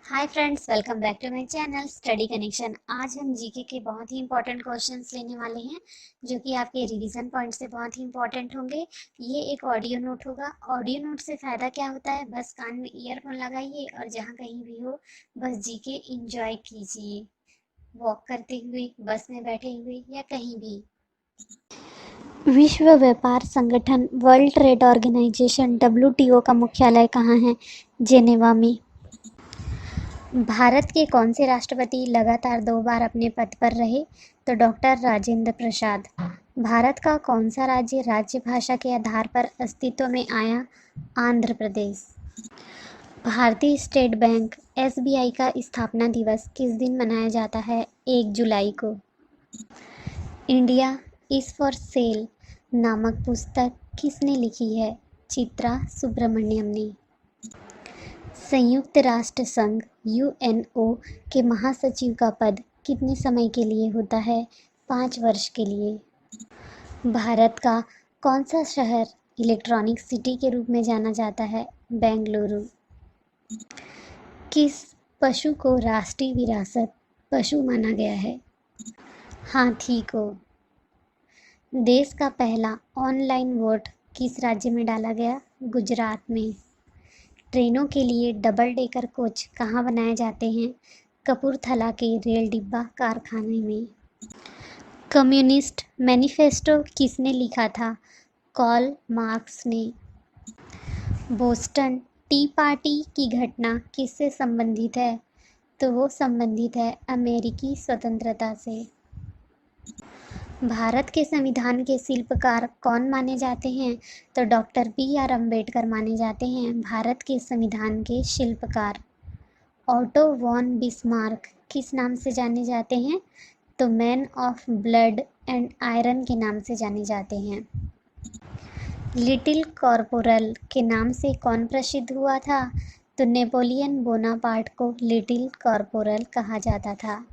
Hi friends, welcome back to my channel study connection. आज हम GK के बहुत ही इंपॉर्टेंट क्वेश्चंस लेने वाले हैं जो कि आपके रिवीजन पॉइंट से बहुत ही इंपॉर्टेंट होंगे। ये एक ऑडियो नोट होगा। ऑडियो नोट से फ़ायदा क्या होता है, बस कान में ईयरफोन लगाइए और जहाँ कहीं भी हो बस जीके इंजॉय कीजिए, वॉक करते हुए, बस में बैठे हुए या कहीं भी। विश्व व्यापार संगठन वर्ल्ड ट्रेड ऑर्गेनाइजेशन WTO का मुख्यालय कहाँ है? जेनेवा में। भारत के कौन से राष्ट्रपति लगातार 2 बार अपने पद पर रहे? तो डॉक्टर राजेंद्र प्रसाद। भारत का कौन सा राज्य राज्य भाषा के आधार पर अस्तित्व में आया? आंध्र प्रदेश। भारतीय स्टेट बैंक SBI का स्थापना दिवस किस दिन मनाया जाता है? 1 जुलाई को। इंडिया इज फॉर सेल नामक पुस्तक किसने लिखी है? चित्रा सुब्रमण्यम ने। संयुक्त राष्ट्र संघ UNO के महासचिव का पद कितने समय के लिए होता है? 5 वर्ष के लिए। भारत का कौन सा शहर इलेक्ट्रॉनिक सिटी के रूप में जाना जाता है? बेंगलुरु। किस पशु को राष्ट्रीय विरासत पशु माना गया है? हाथी को। देश का पहला ऑनलाइन वोट किस राज्य में डाला गया? गुजरात में। ट्रेनों के लिए डबल डेकर कोच कहाँ बनाए जाते हैं? कपूरथला के रेल डिब्बा कारखाने में। कम्युनिस्ट मैनिफेस्टो किसने लिखा था? कार्ल मार्क्स ने। बोस्टन टी पार्टी की घटना किससे संबंधित है? तो वो संबंधित है अमेरिकी स्वतंत्रता से। भारत के संविधान के शिल्पकार कौन माने जाते हैं? तो डॉक्टर BR अम्बेडकर माने जाते हैं भारत के संविधान के शिल्पकार। ऑटो वॉन बिस्मार्क किस नाम से जाने जाते हैं? तो man of blood and iron के नाम से जाने जाते हैं। लिटिल कॉर्पोरल के नाम से कौन प्रसिद्ध हुआ था? तो नेपोलियन बोनापार्ट को लिटिल कॉर्पोरल कहा जाता था।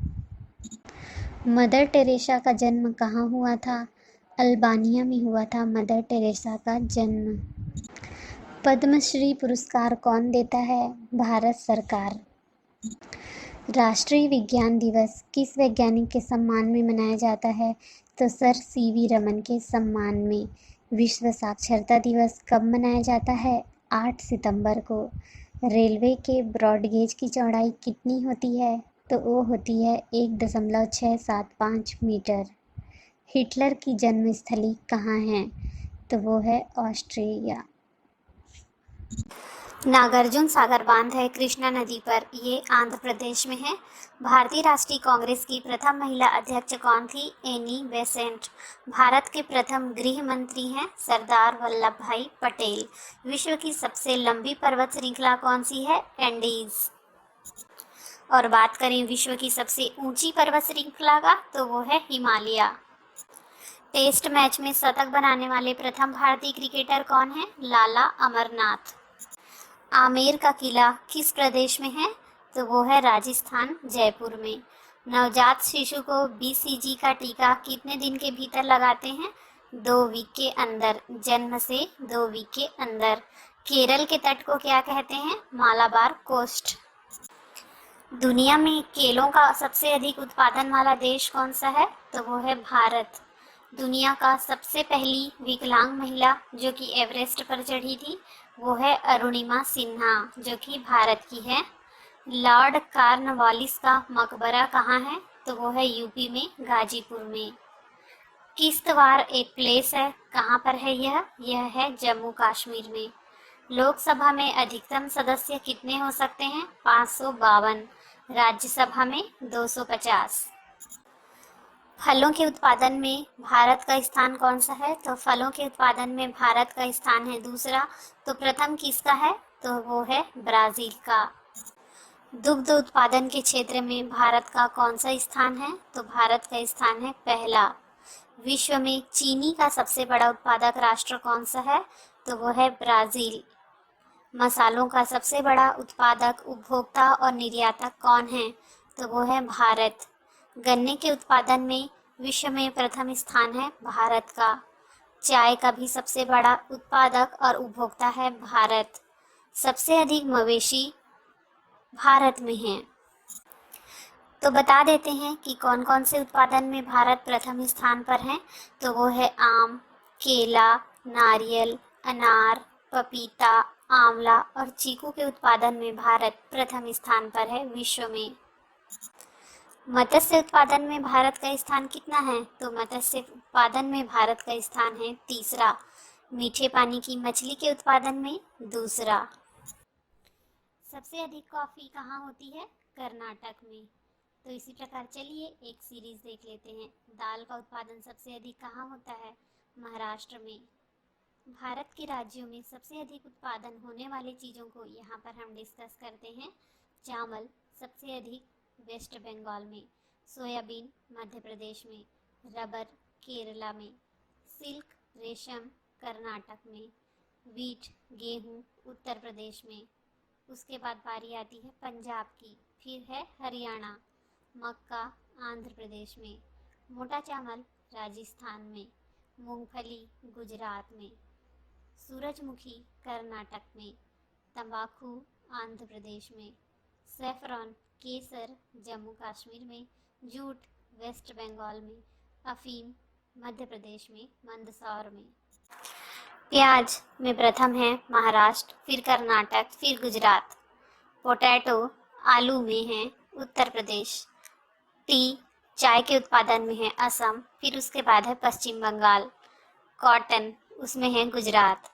मदर टेरेसा का जन्म कहाँ हुआ था? अल्बानिया में हुआ था मदर टेरेसा का जन्म। पद्मश्री पुरस्कार कौन देता है? भारत सरकार। राष्ट्रीय विज्ञान दिवस किस वैज्ञानिक के सम्मान में मनाया जाता है? तो सर CV रमन के सम्मान में। विश्व साक्षरता दिवस कब मनाया जाता है? 8 सितंबर को। रेलवे के ब्रॉडगेज की चौड़ाई कितनी होती है? तो वो होती है 1.675 मीटर। हिटलर की जन्मस्थली कहाँ है? तो वो है ऑस्ट्रिया। नागार्जुन सागर बांध है कृष्णा नदी पर, ये आंध्र प्रदेश में है। भारतीय राष्ट्रीय कांग्रेस की प्रथम महिला अध्यक्ष कौन थी? Annie Besant. भारत के प्रथम गृह मंत्री हैं सरदार वल्लभ भाई पटेल। विश्व की सबसे लंबी पर्वत श्रृंखला कौन सी है? एंडीज। और बात करें विश्व की सबसे ऊंची पर्वत श्रृंखला का, तो वो है हिमालय। टेस्ट मैच में शतक बनाने वाले प्रथम भारतीय क्रिकेटर कौन है? लाला अमरनाथ। आमेर का किला किस प्रदेश में है? तो वो है राजस्थान, जयपुर में। नवजात शिशु को BCG का टीका कितने दिन के भीतर लगाते हैं? 2 वीक के अंदर, जन्म से 2 वीक के अंदर। केरल के तट को क्या कहते हैं? मालाबार कोस्ट। दुनिया में केलों का सबसे अधिक उत्पादन वाला देश कौन सा है? तो वो है भारत। दुनिया का सबसे पहली विकलांग महिला जो कि एवरेस्ट पर चढ़ी थी, वो है अरुणिमा सिन्हा, जो कि भारत की है। लॉर्ड कॉर्नवालिस का मकबरा कहाँ है? तो वो है यूपी में, गाजीपुर में। किश्तवाड़ एक प्लेस है, कहाँ पर है यह है जम्मू कश्मीर में। लोकसभा में अधिकतम सदस्य कितने हो सकते हैं? 552। राज्यसभा में 250। फलों के उत्पादन में भारत का स्थान कौन सा है? तो फलों के उत्पादन में भारत का स्थान है दूसरा। तो प्रथम किसका है? तो वो है ब्राजील का। दुग्ध उत्पादन के क्षेत्र में भारत का कौन सा स्थान है? तो भारत का स्थान है पहला। विश्व में चीनी का सबसे बड़ा उत्पादक राष्ट्र कौन सा है? तो वो है ब्राजील। मसालों का सबसे बड़ा उत्पादक, उपभोक्ता और निर्यातक कौन है? तो वो है भारत। गन्ने के उत्पादन में विश्व में प्रथम स्थान है भारत का। चाय का भी सबसे बड़ा उत्पादक और उपभोक्ता है भारत। सबसे अधिक मवेशी भारत में हैं। तो बता देते हैं कि कौन कौन से उत्पादन में भारत प्रथम स्थान पर है। तो वो है आम, केला, नारियल, अनार, पपीता, आंवला और चीकू के उत्पादन में भारत प्रथम स्थान पर है विश्व में। मत्स्य उत्पादन में भारत का स्थान कितना है? तो मत्स्य उत्पादन में भारत का स्थान है तीसरा। मीठे पानी की मछली के उत्पादन में दूसरा। सबसे अधिक कॉफी कहाँ होती है? कर्नाटक में। तो इसी प्रकार चलिए एक सीरीज देख लेते हैं। दाल का उत्पादन सबसे अधिक कहाँ होता है? महाराष्ट्र में। भारत के राज्यों में सबसे अधिक उत्पादन होने वाली चीज़ों को यहाँ पर हम डिस्कस करते हैं। चावल सबसे अधिक वेस्ट बंगाल में, सोयाबीन मध्य प्रदेश में, रबर केरला में, सिल्क रेशम कर्नाटक में, वीट गेहूँ उत्तर प्रदेश में। उसके बाद बारी आती है पंजाब की, फिर है हरियाणा, मक्का आंध्र प्रदेश में, मोटा चावल राजस्थान में, मूंगफली गुजरात में, सूरजमुखी कर्नाटक में, तंबाकू आंध्र प्रदेश में, सैफरॉन केसर जम्मू कश्मीर में, जूट वेस्ट बंगाल में, अफीम मध्य प्रदेश में मंदसौर में। प्याज में प्रथम है महाराष्ट्र, फिर कर्नाटक, फिर गुजरात। पोटैटो आलू में है उत्तर प्रदेश। टी चाय के उत्पादन में है असम, फिर उसके बाद है पश्चिम बंगाल। कॉटन उसमें है गुजरात।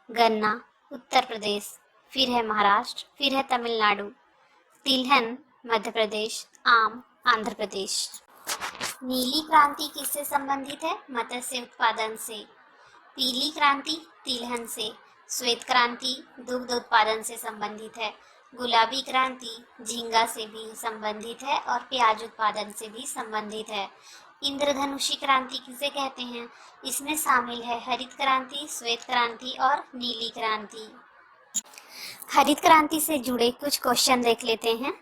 गन्ना उत्तर प्रदेश, फिर है महाराष्ट्र, फिर है तमिलनाडु। तिलहन मध्य प्रदेश, आम आंध्र प्रदेश। नीली क्रांति किससे संबंधित है? मत्स्य उत्पादन से। पीली क्रांति तिलहन से। श्वेत क्रांति दुग्ध उत्पादन से संबंधित है। गुलाबी क्रांति झींगा से भी संबंधित है और प्याज उत्पादन से भी संबंधित है। इंद्रधनुषी क्रांति किसे कहते हैं? इसमें शामिल है हरित क्रांति, श्वेत क्रांति और नीली क्रांति। हरित क्रांति से जुड़े कुछ क्वेश्चन देख लेते हैं।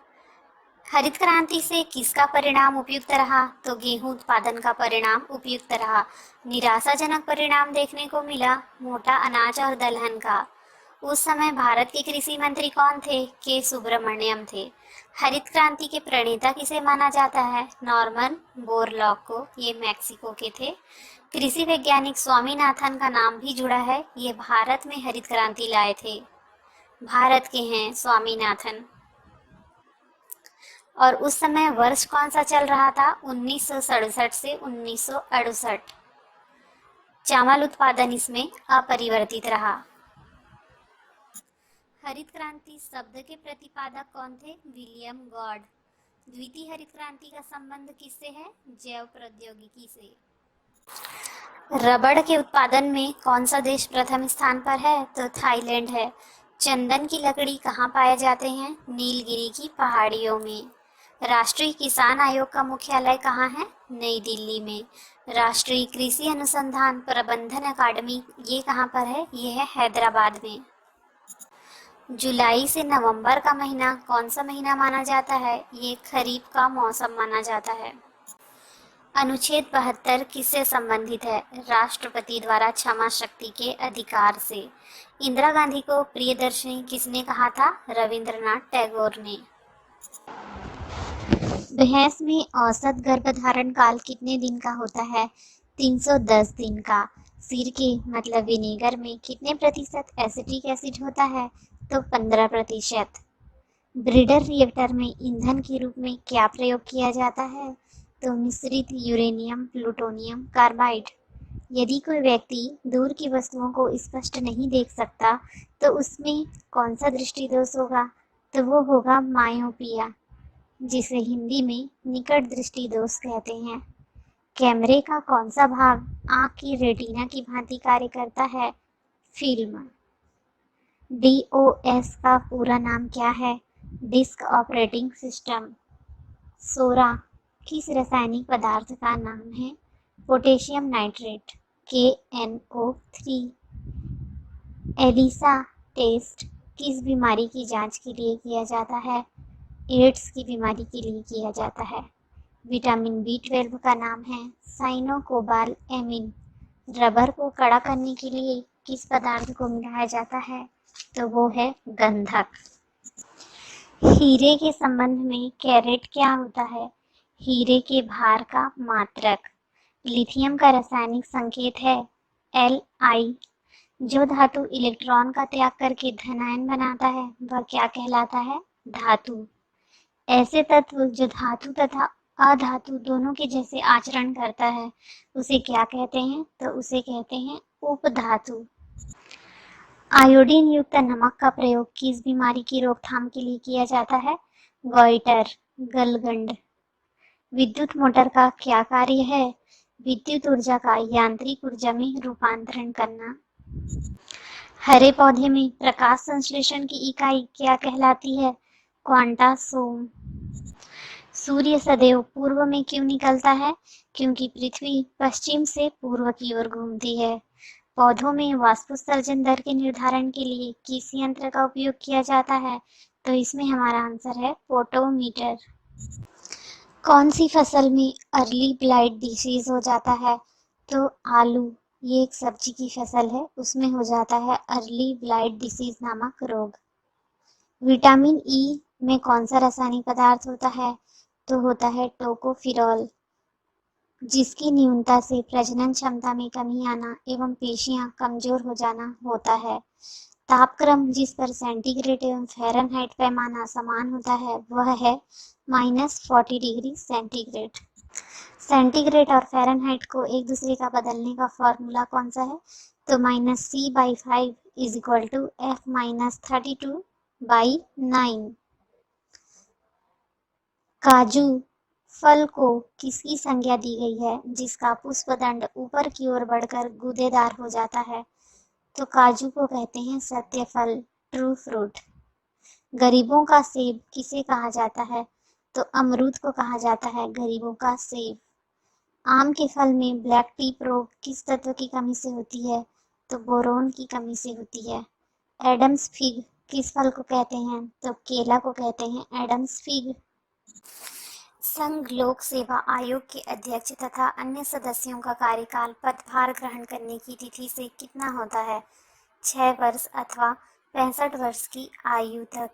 हरित क्रांति से किसका परिणाम उपयुक्त रहा? तो गेहूं उत्पादन का परिणाम उपयुक्त रहा। निराशाजनक परिणाम देखने को मिला मोटा अनाज और दलहन का। उस समय भारत के कृषि मंत्री कौन थे? के सुब्रमण्यम थे। हरित क्रांति के प्रणेता किसे माना जाता है? नॉर्मन बोरलॉग को, ये मैक्सिको के थे। कृषि वैज्ञानिक स्वामीनाथन का नाम भी जुड़ा है, ये भारत में हरित क्रांति लाए थे। भारत के हैं स्वामीनाथन। और उस समय वर्ष कौन सा चल रहा था? 1967 से 1968। चावल उत्पादन इसमें अपरिवर्तित रहा। हरित क्रांति शब्द के प्रतिपादक कौन थे? William God. द्वितीय हरित क्रांति का संबंध किससे है? जैव प्रौद्योगिकी से। रबड़ के उत्पादन में कौन सा देश प्रथम स्थान पर है? तो थाईलैंड है। चंदन की लकड़ी कहाँ पाए जाते हैं? नीलगिरी की पहाड़ियों में। राष्ट्रीय किसान आयोग का मुख्यालय कहाँ है? नई दिल्ली में। राष्ट्रीय कृषि अनुसंधान प्रबंधन अकादमी ये कहाँ पर है? ये है हैदराबाद में। जुलाई से नवंबर का महीना कौन सा महीना माना जाता है? ये खरीफ का मौसम माना जाता है। अनुच्छेद 72 किससे संबंधित है? राष्ट्रपति द्वारा क्षमा शक्ति के अधिकार से। इंदिरा गांधी को प्रियदर्शनी किसने कहा था? रविंद्रनाथ टैगोर ने। भैंस में औसत गर्भधारण काल कितने दिन का होता है? 310 दिन का। सिरके मतलब विनेगर में कितने प्रतिशत एसिटिक एसिड होता है? तो 15%। ब्रीडर रिएक्टर में ईंधन के रूप में क्या प्रयोग किया जाता है? तो मिश्रित यूरेनियम प्लूटोनियम कार्बाइड। यदि कोई व्यक्ति दूर की वस्तुओं को स्पष्ट नहीं देख सकता तो उसमें कौन सा दृष्टि दोष होगा? तो वो होगा मायोपिया, जिसे हिंदी में निकट दृष्टि दोष कहते हैं। कैमरे का कौन सा भाग आँख की रेटिना की भांति कार्य करता है? फिल्म। DOS का पूरा नाम क्या है? Disk operating system. सोरा किस रासायनिक पदार्थ का नाम है? Potassium nitrate KNO3। Elisa test किस बीमारी की जांच के लिए किया जाता है? एड्स की बीमारी के लिए किया जाता है। विटामिन B12 का नाम है साइनोकोबाल एमिन। रबर को कड़ा करने के लिए किस पदार्थ को मिलाया जाता है? तो वो है गंधक। हीरे के संबंध में कैरेट क्या होता है? हीरे के भार का मात्रक। लिथियम का रासायनिक संकेत है Li। जो धातु इलेक्ट्रॉन का त्याग करके धनायन बनाता है वह क्या कहलाता है? धातु। ऐसे तत्व जो धातु तथा अधातु दोनों के जैसे आचरण करता है उसे क्या कहते हैं? तो उसे कहते हैं उपधातु। आयोडीन युक्त नमक का प्रयोग किस बीमारी की रोकथाम के लिए किया जाता है? गॉइटर, गलगंड। विद्युत मोटर का क्या कार्य है? विद्युत ऊर्जा का यांत्रिक ऊर्जा में रूपांतरण करना। हरे पौधे में प्रकाश संश्लेषण की इकाई क्या कहलाती है? क्वांटा सोम। सूर्य सदैव पूर्व में क्यों निकलता है? क्योंकि पृथ्वी पश्चिम से पूर्व की ओर घूमती है। पौधों में वाष्पोत्सर्जन दर के निर्धारण के लिए किस यंत्र का उपयोग किया जाता है? तो इसमें हमारा आंसर है पोटोमीटर। कौन सी फसल में अर्ली ब्लाइट डिसीज हो जाता है? तो आलू, ये एक सब्जी की फसल है, उसमें हो जाता है अर्ली ब्लाइट डिसीज नामक रोग। विटामिन ई में कौन सा रासायनिक पदार्थ होता है? तो होता है टोकोफिरॉल, जिसकी न्यूनता से प्रजनन क्षमता में कमी आना एवं पेशियां कमजोर हो जाना होता है। तापक्रम जिस पर सेंटीग्रेड एवं फ़ारेनहाइट पैमाना समान होता है वह है -40 डिग्री सेंटीग्रेड। सेंटीग्रेड और फ़ारेनहाइट को एक दूसरे का बदलने का फॉर्मूला कौन सा है? तो -c/5 = F-32/9। काजू फल को किसकी संज्ञा दी गई है जिसका पुष्पदंड ऊपर की ओर बढ़कर गूदेदार हो जाता है? तो काजू को कहते हैं सत्य फल, ट्रू फ्रूट। गरीबों का सेब किसे कहा जाता है? तो अमरूद को कहा जाता है गरीबों का सेब। आम के फल में ब्लैक टीप रोग किस तत्व की कमी से होती है? तो बोरोन की कमी से होती है। एडम्स फिग किस फल को कहते हैं? तो केला को कहते हैं एडम्स फिग। संघ लोक सेवा आयोग के अध्यक्ष तथा अन्य सदस्यों का कार्यकाल पदभार ग्रहण करने की तिथि से कितना होता है? 6 वर्ष अथवा 65 वर्ष की आयु तक।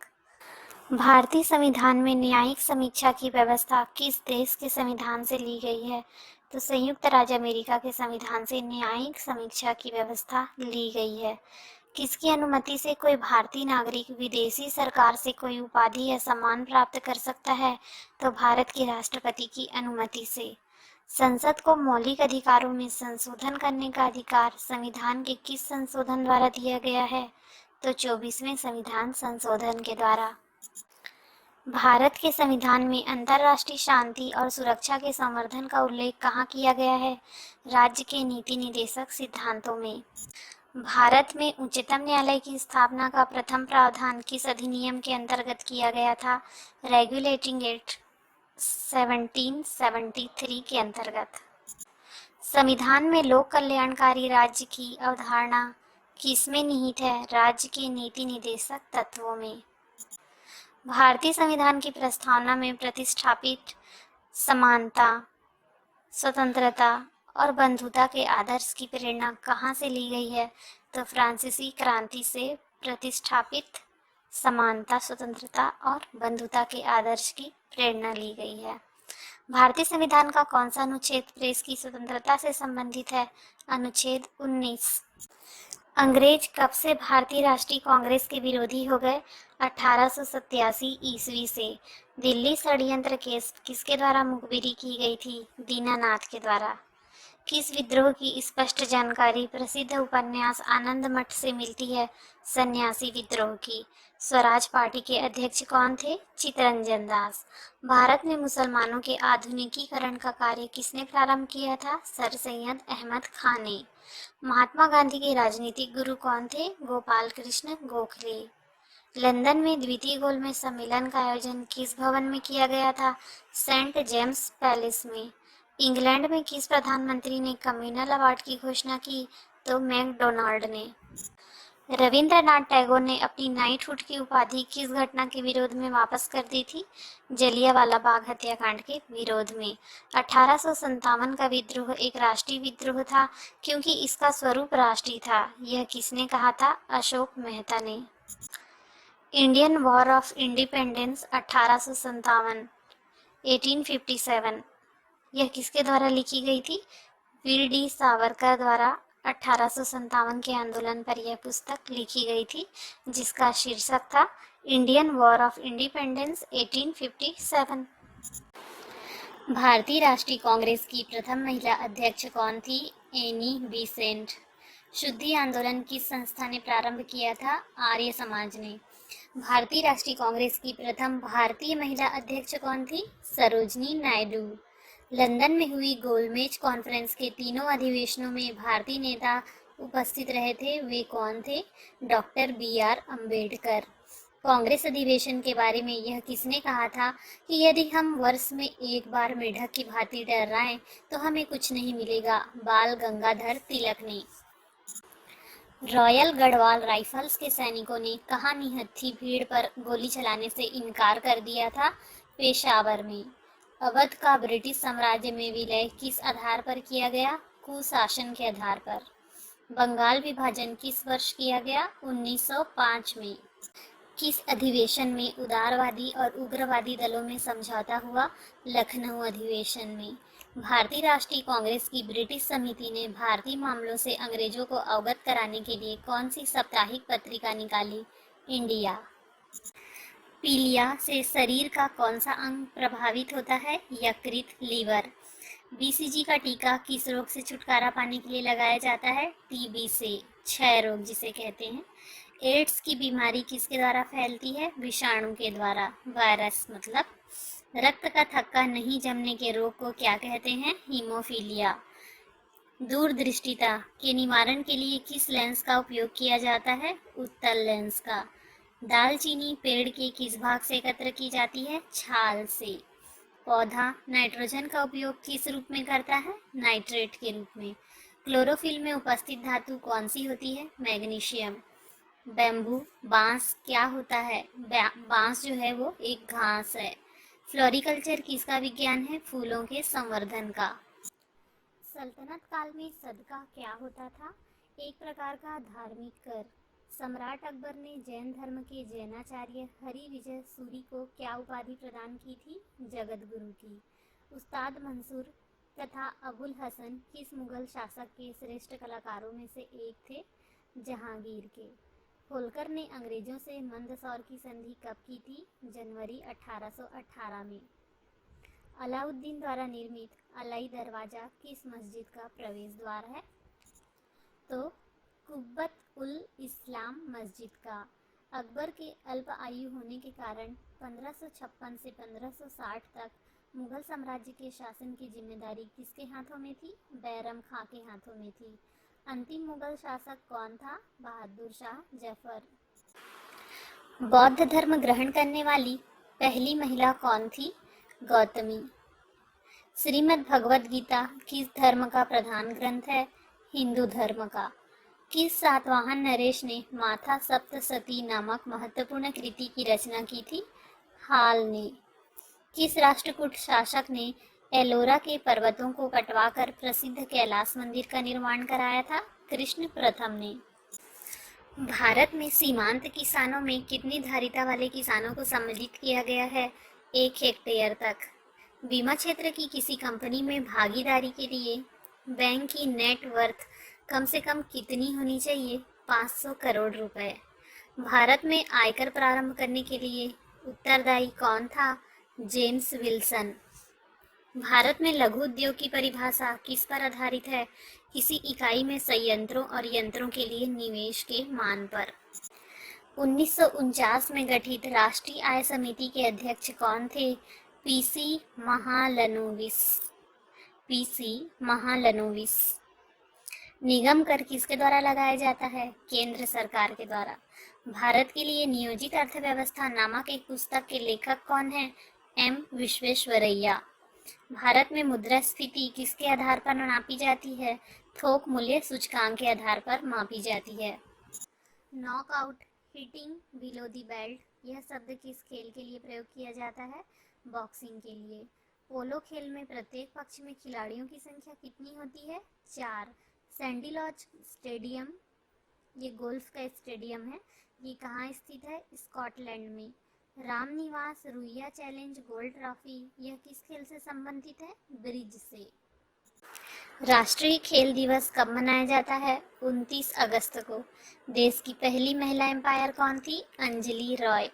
भारतीय संविधान में न्यायिक समीक्षा की व्यवस्था किस देश के संविधान से ली गई है? तो संयुक्त राज्य अमेरिका के संविधान से न्यायिक समीक्षा की व्यवस्था ली गई है। किसकी अनुमति से कोई भारतीय नागरिक विदेशी सरकार से कोई उपाधि या सम्मान प्राप्त कर सकता है? तो भारत के राष्ट्रपति की अनुमति से। संसद को मौलिक अधिकारों में संशोधन करने का अधिकार संविधान के किस संशोधन द्वारा दिया गया है? तो 24वें संविधान संशोधन के द्वारा। भारत के संविधान में अंतर्राष्ट्रीय शांति और सुरक्षा के संवर्धन का उल्लेख कहाँ किया गया है? राज्य के नीति निदेशक सिद्धांतों में। भारत में उच्चतम न्यायालय की स्थापना का प्रथम प्रावधान किस अधिनियम के अंतर्गत किया गया था? रेगुलेटिंग एक्ट 1773 के अंतर्गत। संविधान में लोक कल्याणकारी राज्य की अवधारणा किसमें निहित है? राज्य के नीति निदेशक तत्वों में। भारतीय संविधान की प्रस्तावना में प्रतिष्ठापित समानता, स्वतंत्रता और बंधुता के आदर्श की प्रेरणा कहाँ से ली गई है? तो फ्रांसीसी क्रांति से प्रतिष्ठापित समानता, स्वतंत्रता और बंधुता के आदर्श की प्रेरणा ली गई है। भारतीय संविधान का कौन सा अनुच्छेद प्रेस की स्वतंत्रता से संबंधित है? अनुच्छेद 19। अंग्रेज कब से भारतीय राष्ट्रीय कांग्रेस के विरोधी हो गए? 1887 ईस्वी से। दिल्ली षड्यंत्र केस किसके द्वारा मुखबिरी की गई थी? दीनानाथ के द्वारा। किस विद्रोह की स्पष्ट जानकारी प्रसिद्ध उपन्यास आनंद मठ से मिलती है? सन्यासी विद्रोह की। स्वराज पार्टी के अध्यक्ष कौन थे? चित्तरंजन दास। भारत में मुसलमानों के आधुनिकीकरण का कार्य किसने प्रारंभ किया था? सर सैयद अहमद खान ने। महात्मा गांधी के राजनीतिक गुरु कौन थे? गोपाल कृष्ण गोखले। लंदन में द्वितीय गोलमेज सम्मेलन का आयोजन किस भवन में किया गया था? सेंट जेम्स पैलेस में। इंग्लैंड में किस प्रधानमंत्री ने कम्युनल अवार्ड की घोषणा की? तो मैकडोनाल्ड ने। रविंद्रनाथ टैगोर ने अपनी नाइटहुड की उपाधि किस घटना के विरोध में वापस कर दी थी? जलियांवाला बाग हत्याकांड के विरोध में। 1857 का विद्रोह एक राष्ट्रीय विद्रोह था क्योंकि इसका स्वरूप राष्ट्रीय था। यह किसने कहा था? अशोक मेहता ने। इंडियन वॉर ऑफ इंडिपेंडेंस 1857, 1857, यह किसके द्वारा लिखी गई थी? वीर डी सावरकर द्वारा 1857 के आंदोलन पर यह पुस्तक लिखी गई थी, जिसका शीर्षक था इंडियन वॉर ऑफ इंडिपेंडेंस 1857। भारतीय राष्ट्रीय कांग्रेस की प्रथम महिला अध्यक्ष कौन थी? Annie Besant. शुद्धि आंदोलन किस संस्था ने प्रारंभ किया था? आर्य समाज ने। भारतीय राष्ट्रीय कांग्रेस की प्रथम भारतीय महिला अध्यक्ष कौन थी? सरोजनी नायडू। लंदन में हुई गोलमेज कॉन्फ्रेंस के तीनों अधिवेशनों में भारतीय नेता उपस्थित रहे थे, वे कौन थे? Doctor B R. अम्बेडकर। कांग्रेस अधिवेशन के बारे में यह किसने कहा था कि यदि हम वर्ष में एक बार मेढक की भांति डर्राएं तो हमें कुछ नहीं मिलेगा? बाल गंगाधर तिलक ने। रॉयल गढ़वाल राइफल्स के सैनिकों ने कहाँ निहत्थी भीड़ पर गोली चलाने से इनकार कर दिया था? पेशावर में। अवध का ब्रिटिश साम्राज्य में विलय किस आधार पर किया गया? कुशासन के आधार पर। बंगाल विभाजन किस वर्ष किया गया? 1905 में। किस अधिवेशन में उदारवादी और उग्रवादी दलों में समझौता हुआ? लखनऊ अधिवेशन में। भारतीय राष्ट्रीय कांग्रेस की ब्रिटिश समिति ने भारतीय मामलों से अंग्रेजों को अवगत कराने के लिए कौन सी साप्ताहिक पत्रिका निकाली? इंडिया। पीलिया से शरीर का कौन सा अंग प्रभावित होता है? यकृत, लीवर। बीसीजी का टीका किस रोग से छुटकारा पाने के लिए लगाया जाता है? टीबी से, क्षय रोग जिसे कहते हैं। एड्स की बीमारी किसके द्वारा फैलती है? विषाणु के द्वारा, वायरस मतलब। रक्त का थक्का नहीं जमने के रोग को क्या कहते हैं? हीमोफीलिया। दूरदृष्टिता के निवारण के लिए किस लेंस का उपयोग किया जाता है? उत्तल लेंस का। दालचीनी पेड़ के किस भाग से एकत्र की जाती है? छाल से। पौधा नाइट्रोजन का उपयोग किस रूप में करता है? नाइट्रेट के रूप में। क्लोरोफिल में उपस्थित धातु कौन सी होती है? मैग्नीशियम। बैम्बू बांस क्या होता है? बांस जो है वो एक घास है। फ्लोरिकल्चर किसका विज्ञान है? फूलों के संवर्धन का। सल्तनत काल में सदका क्या होता था? एक प्रकार का धार्मिक कर। सम्राट अकबर ने जैन धर्म के जैनाचार्य हरि विजय सूरी को क्या उपाधि प्रदान की थी? जगत गुरु की। उस्ताद मंसूर तथा अबुल हसन किस मुगल शासक के श्रेष्ठ कलाकारों में से एक थे? जहांगीर के। होलकर ने अंग्रेजों से मंदसौर की संधि कब की थी? जनवरी 1818 में। अलाउद्दीन द्वारा निर्मित अलाई दरवाजा किस मस्जिद का प्रवेश द्वार है? तो कुब्बत उल इस्लाम मस्जिद का। अकबर के अल्प आयु होने के कारण 1556 से 1560 तक मुगल साम्राज्य के शासन की जिम्मेदारी किसके हाथों में थी? बैरम खां के हाथों में थी। अंतिम मुगल शासक कौन था? बहादुर शाह जफर। बौद्ध धर्म ग्रहण करने वाली पहली महिला कौन थी? गौतमी। श्रीमद् भगवद गीता किस धर्म का प्रधान ग्रंथ है? हिंदू धर्म का। किस सातवाहन नरेश ने माथा सप्तसती नामक महत्वपूर्ण कृति की रचना की थी? हाल ने। किस राष्ट्रकूट शासक ने एलोरा के पर्वतों को कटवाकर प्रसिद्ध कैलाश मंदिर का निर्माण कराया था? कृष्ण प्रथम ने। भारत में सीमांत किसानों में कितनी धारिता वाले किसानों को सम्मिलित किया गया है? 1 हेक्टेयर तक। बीमा क्षेत्र की किसी कंपनी में भागीदारी के लिए बैंक की नेट वर्थ कम से कम कितनी होनी चाहिए? 500 करोड़ रुपए। भारत में आयकर प्रारंभ करने के लिए उत्तरदायी कौन था? James Wilson. भारत में लघु उद्योग की परिभाषा किस पर आधारित है? किसी इकाई में संयंत्रों और यंत्रों के लिए निवेश के मान पर। 1949 में गठित राष्ट्रीय आय समिति के अध्यक्ष कौन थे? पीसी महालनोबिस। पीसी महालनोबिस। निगम कर किसके द्वारा लगाया जाता है? केंद्र सरकार के द्वारा। भारत के लिए नियोजित अर्थव्यवस्था नामक एक पुस्तक के लेखक कौन है? एम विश्वेश्वरैया। भारत में मुद्रास्फीति किसके आधार पर नापी जाती है? थोक मूल्य सूचकांक के आधार पर मापी जाती है। Knockout, hitting below the belt, यह शब्द किस खेल के लिए प्रयोग किया जाता है? बॉक्सिंग के लिए। पोलो खेल में प्रत्येक पक्ष में खिलाड़ियों की संख्या कितनी होती है? 4। सैंडी लॉज स्टेडियम, ये गोल्फ का स्टेडियम है ये कहाँ स्थित है? स्कॉटलैंड में। Ramniwas Ruia challenge gold trophy यह किस खेल से संबंधित है? ब्रिज से। राष्ट्रीय खेल दिवस कब मनाया जाता है? 29 अगस्त को। देश की पहली महिला एम्पायर कौन थी? अंजलि रॉय।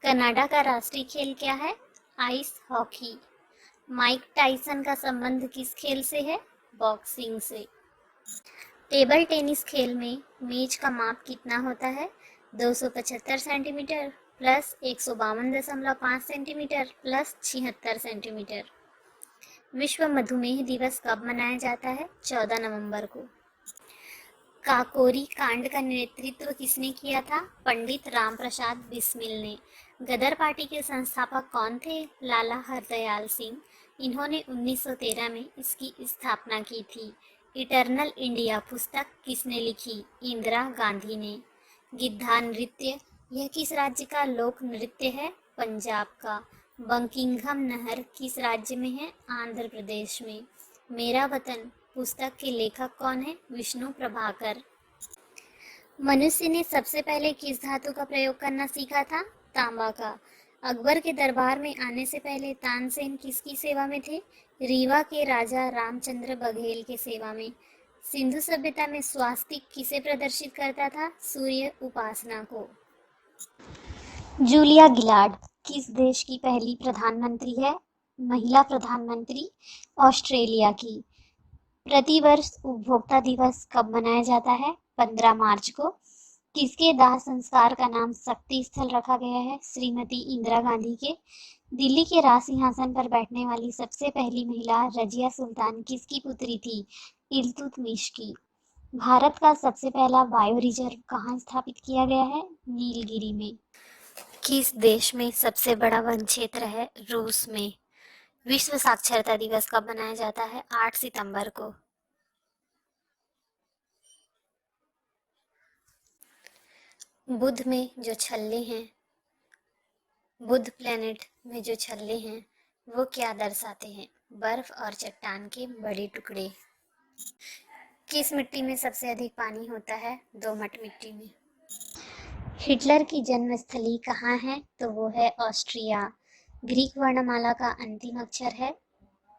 कनाडा का राष्ट्रीय खेल क्या है? Ice hockey. माइक टाइसन का संबंध किस खेल से है? बॉक्सिंग से। टेबल टेनिस खेल में मेज का माप कितना होता है? 275 centimetre plus 152.5 centimetre plus 76 centimetre. विश्व मधुमेह दिवस कब मनाया जाता है? 14 नवंबर को। काकोरी कांड का नेतृत्व किसने किया था? पंडित राम प्रसाद बिस्मिल ने। गदर पार्टी के संस्थापक कौन थे? लाला हरदयाल सिंह। इन्होंने 1913 में इसकी स्थापना की थी। इटर्नल इंडिया पुस्तक किसने लिखी? इंदिरा गांधी ने। गिद्धा नृत्य यह किस राज्य का लोक नृत्य है? पंजाब का। बंकिंघम नहर किस राज्य में है? आंध्र प्रदेश में। मेरा वतन पुस्तक के लेखक कौन है? विष्णु प्रभाकर। मनुष्य ने सबसे पहले किस धातु का प्रयोग करना सीखा था? तांबा का। अकबर के दरबार में आने से पहले तानसेन किसकी सेवा में थे? रीवा के राजा रामचंद्र बघेल के सेवा में। सिंधु सभ्यता में स्वास्तिक किसे प्रदर्शित करता था? सूर्य उपासना को। जूलिया गिलार्ड किस देश की पहली प्रधानमंत्री है? महिला प्रधानमंत्री ऑस्ट्रेलिया की। प्रतिवर्ष उपभोक्ता दिवस कब मनाया जाता है? 15 मार्च को। किसके दाह संस्कार का नाम शक्ति स्थल रखा गया है? श्रीमती इंदिरा गांधी के। दिल्ली के राज सिंहासन पर बैठने वाली सबसे पहली महिला रजिया सुल्तान किसकी पुत्री थी? इल्तुतमिश की। भारत का सबसे पहला बायो रिजर्व कहाँ स्थापित किया गया है? नीलगिरी में। किस देश में सबसे बड़ा वन क्षेत्र है? रूस में। विश्व साक्षरता दिवस कब मनाया जाता है? 8 सितंबर को। बुध में जो छल्ले हैं, बुध प्लेनेट में जो छल्ले हैं वो क्या दर्शाते हैं? बर्फ और चट्टान के बड़े टुकड़े। किस मिट्टी में सबसे अधिक पानी होता है? दोमट मिट्टी में। हिटलर की जन्मस्थली कहाँ है? तो वो है ऑस्ट्रिया। ग्रीक वर्णमाला का अंतिम अक्षर है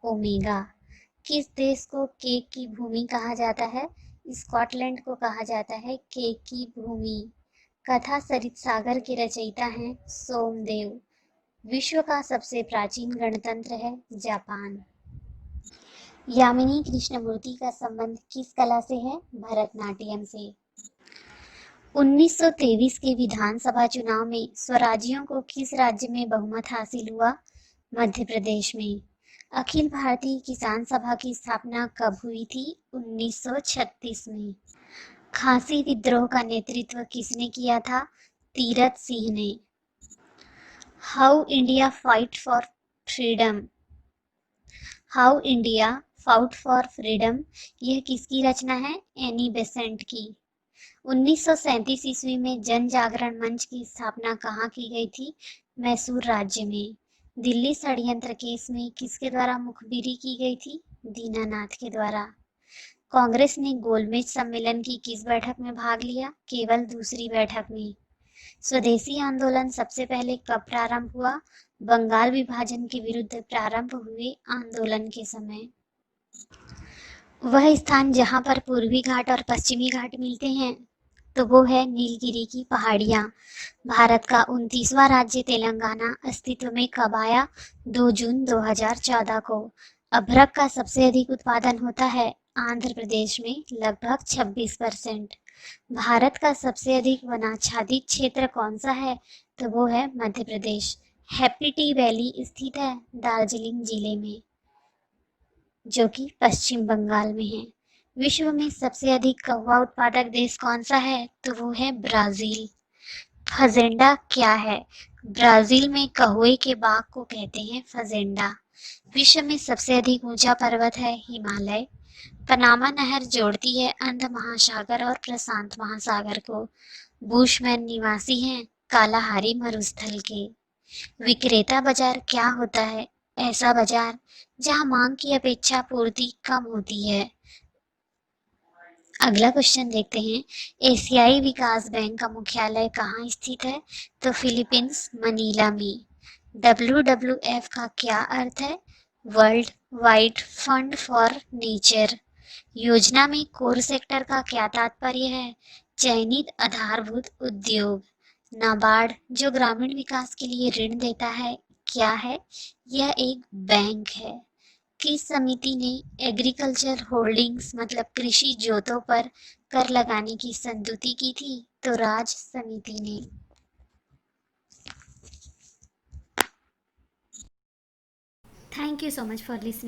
ओमेगा। किस देश को केक की भूमि कहा जाता है? स्कॉटलैंड को कहा जाता है केक की भूमि। कथा सरित सागर के रचयिता हैं सोमदेव। विश्व का सबसे प्राचीन गणतंत्र है जापान। यामिनी कृष्णमूर्ति का संबंध किस कला से है? भरतनाट्यम से। 1923 के विधानसभा चुनाव में स्वराज्यों को किस राज्य में बहुमत हासिल हुआ? मध्य प्रदेश में। अखिल भारतीय किसान सभा की स्थापना कब हुई थी? 1936 में। खासी विद्रोह का नेतृत्व किसने किया था? तीरथ सिंह ने। How India fight for freedom, how India fought for freedom यह किसकी रचना है? एनी बेसेंट की। 1937 ईस्वी में जन जागरण मंच की स्थापना कहाँ की गई थी? मैसूर राज्य में। दिल्ली षड्यंत्र केस में किसके द्वारा मुखबिरी की गई थी? दीनानाथ के द्वारा। कांग्रेस ने गोलमेज सम्मेलन की किस बैठक में भाग लिया? केवल दूसरी बैठक में। स्वदेशी आंदोलन सबसे पहले कब प्रारंभ हुआ? बंगाल विभाजन के विरुद्ध प्रारंभ हुए आंदोलन के समय। वह स्थान जहां पर पूर्वी घाट और पश्चिमी घाट मिलते हैं तो वो है नीलगिरी की पहाड़ियां। भारत का 29वां राज्य तेलंगाना अस्तित्व में कब आया? 2 जून 2014 को। अभ्रक का सबसे अधिक उत्पादन होता है आंध्र प्रदेश में, लगभग 26%। भारत का सबसे अधिक वनाच्छादित क्षेत्र कौन सा है? तो वो है Madhya Pradesh. Happy T valley स्थित है दार्जिलिंग जिले में, जो कि पश्चिम बंगाल में है। विश्व में सबसे अधिक कहुआ उत्पादक देश कौन सा है? तो वो है ब्राजील। फजेंडा क्या है? ब्राजील में कहुए के बाग को कहते हैं फजेंडा। विश्व में सबसे अधिक ऊंचा पर्वत है हिमालय। पनामा नहर जोड़ती है अंध महासागर और प्रशांत महासागर को। बुशमैन निवासी हैं कालाहारी मरुस्थल के। विक्रेता बाजार क्या होता है? ऐसा बाजार जहां मांग की अपेक्षा पूर्ति कम होती है। अगला क्वेश्चन देखते हैं। एशियाई विकास बैंक का मुख्यालय कहाँ स्थित है? तो फिलीपींस मनीला में। WWF का क्या अर्थ है? World wide fund for nature. योजना में कोर सेक्टर का क्या तात्पर्य है? चयनित आधारभूत उद्योग। नाबार्ड जो ग्रामीण विकास के लिए ऋण देता है क्या है? यह एक बैंक है। किस समिति ने एग्रीकल्चर होल्डिंग्स मतलब कृषि जोतों पर कर लगाने की संस्तुति की थी? तो राज समिति ने। Thank you so much for listening.